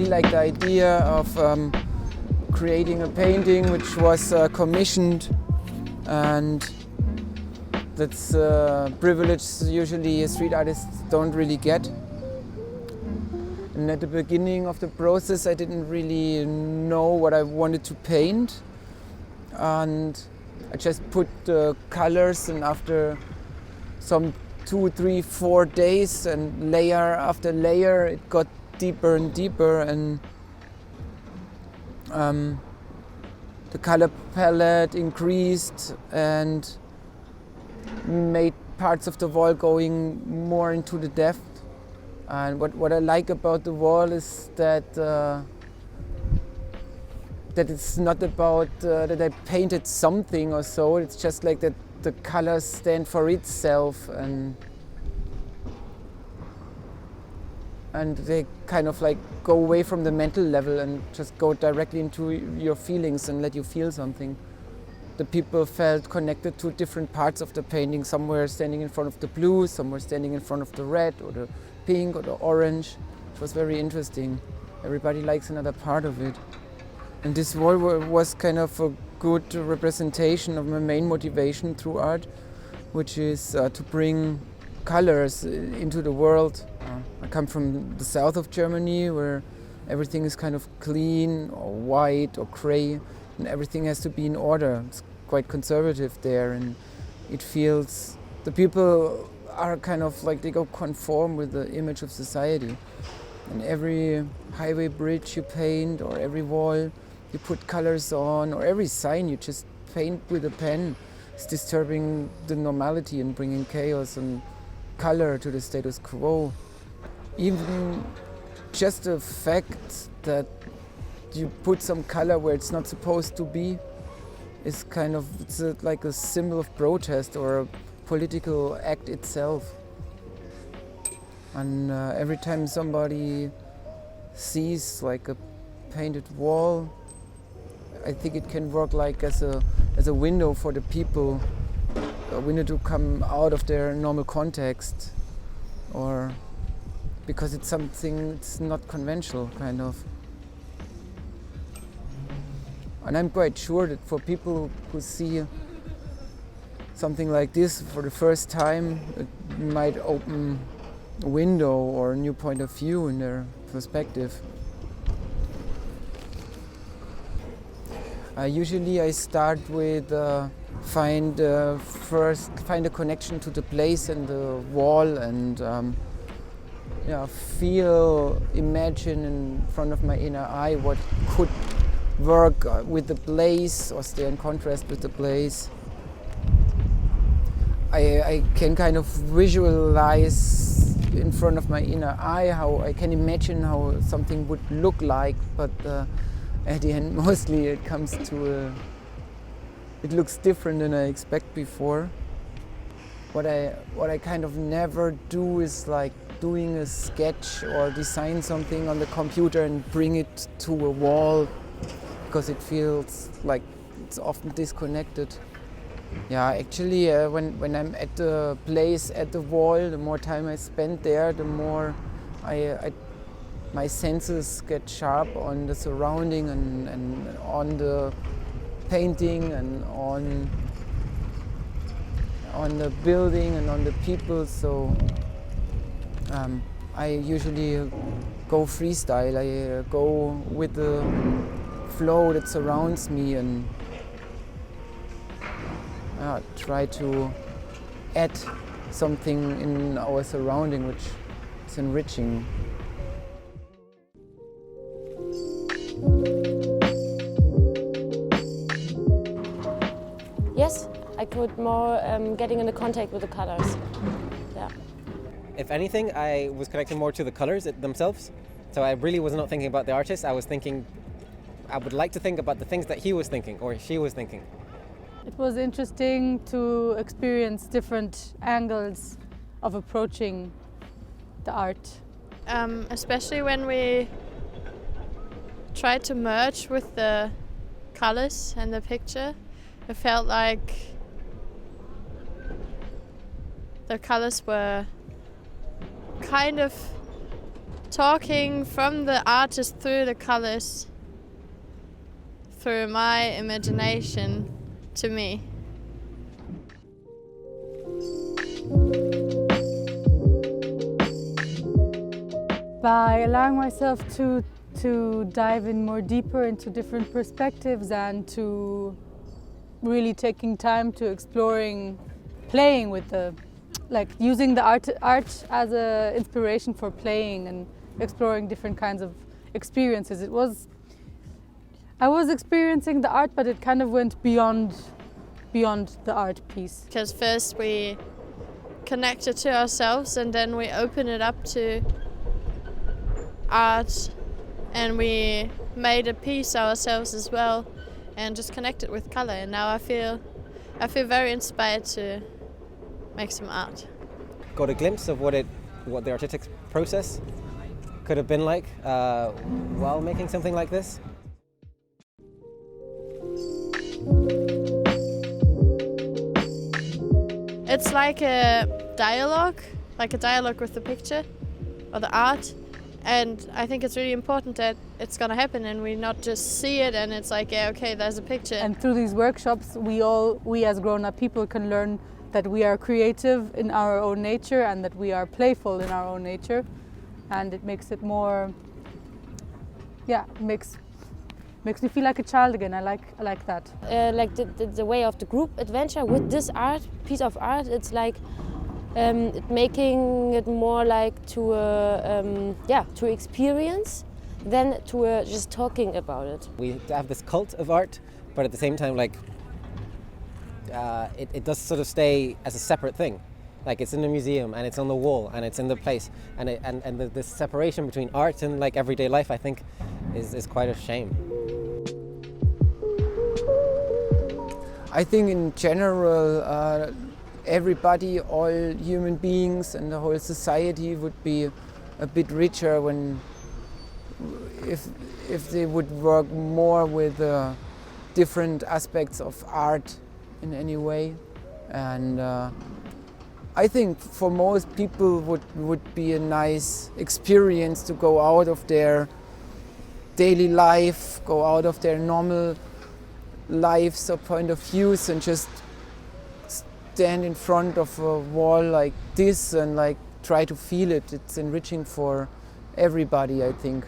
really like the idea of creating a painting which was commissioned, and that's a privilege usually street artists don't really get. And at the beginning of the process I didn't really know what I wanted to paint, and I just put colors, and after some 2, 3, 4 days and layer after layer it got deeper and deeper, and the color palette increased and made parts of the wall going more into the depth. And what I like about the wall is that it's not about that I painted something or so. It's just like that the colors stand for itself, and they kind of like go away from the mental level and just go directly into your feelings and let you feel something. The people felt connected to different parts of the painting. Some were standing in front of the blue, some were standing in front of the red or the pink or the orange. It was very interesting. Everybody likes another part of it. And this wall was kind of a good representation of my main motivation through art, which is to bring colors into the world. I come from the south of Germany, where everything is kind of clean or white or gray, and everything has to be in order. It's quite conservative there, and it feels the people are kind of like they go conform with the image of society. And every highway bridge you paint, or every wall you put colors on, or every sign you just paint with a pen, is disturbing the normality and bringing chaos and color to the status quo. Even just the fact that you put some color where it's not supposed to be is kind of like a symbol of protest or a political act itself. And every time somebody sees like a painted wall, I think it can work like as a window for the people, a window to come out of their normal context, or because it's something it's not conventional, kind of. And I'm quite sure that for people who see something like this for the first time, it might open a window or a new point of view in their perspective. Usually I start with find a connection to the place and the wall, and imagine in front of my inner eye what could work with the place or stay in contrast with the place. I can kind of visualize in front of my inner eye how I can imagine how something would look like, but at the end mostly it comes to it looks different than I expect before. What I kind of never do is like doing a sketch or design something on the computer and bring it to a wall, because it feels like it's often disconnected. Yeah, actually when I'm at the place, at the wall, the more time I spend there, the more my senses get sharp on the surrounding and on the painting and on the building and on the people. So I usually go freestyle. I go with the flow that surrounds me and try to add something in our surrounding which is enriching. Yes, I could more getting into contact with the colors. Yeah. If anything, I was connecting more to the colors themselves. So I really was not thinking about the artist. I would like to think about the things that he was thinking or she was thinking. It was interesting to experience different angles of approaching the art. Especially when we tried to merge with the colors and the picture. It felt like the colors were kind of talking from the artist through the colors, through my imagination to me. By allowing myself to dive in more deeper into different perspectives and to really taking time to exploring, playing with like using the art as an inspiration for playing and exploring different kinds of experiences. I was experiencing the art, but it kind of went beyond the art piece. Because first we connect it to ourselves and then we open it up to art, and we made a piece ourselves as well and just connected with color, and now I feel very inspired to make some art. Got a glimpse of what the artistic process could have been like while making something like this. It's like a dialogue with the picture or the art. And I think it's really important that it's going to happen and we not just see it and it's like, yeah, okay, there's a picture. And through these workshops, we as grown-up people can learn that we are creative in our own nature and that we are playful in our own nature. And it makes it more, makes me feel like a child again. I like that. Like the way of the group adventure with this piece of art, it's like making it more like to experience than to just talking about it. We have this cult of art, but at the same time, like it does sort of stay as a separate thing. Like it's in the museum and it's on the wall and it's in the place, and this separation between art and like everyday life, I think, is quite a shame. I think in general, everybody, all human beings and the whole society would be a bit richer if they would work more with different aspects of art in any way. And I think for most people would be a nice experience to go out of their daily life, go out of their normal lives or point of views and just stand in front of a wall like this and like try to feel it. It's enriching for everybody, I think.